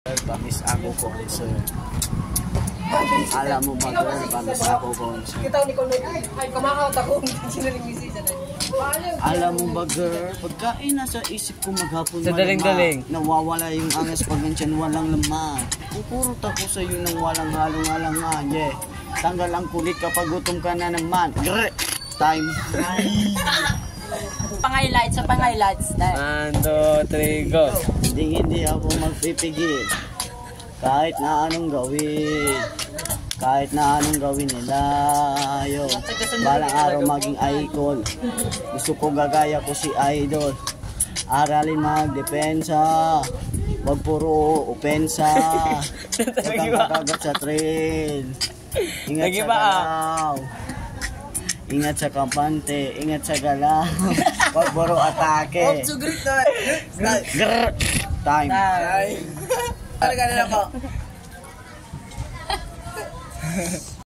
Pamis ako concern. Alam mo ba girl, pamis ako concern. Alam mo ba girl, pagkain nasa isip ko maghapon daling. Nawawala yung angas pag nandyan walang laman. Pupurot ako sa'yo ng walang halong-halangan. Yeah. Tanggal ang kulit kapag gutom ka na naman. Grr! Time. Pang-highlights sa pang-highlights. 1, 2, 3, go. Hindi ako magpipigil. Kahit na anong gawin. Kahit na anong gawin nila. Yo. Balang araw maging icon. Gusto ko gagaya ko si Idol. Aralin magdepensa. Wag puro opensa. Huwag kang kakagat sa trail. Ingat sa galaw. Ingat sa kampante. Ingat sa galaw. Wag puro atake. Grrr. Time. Talaga na ako.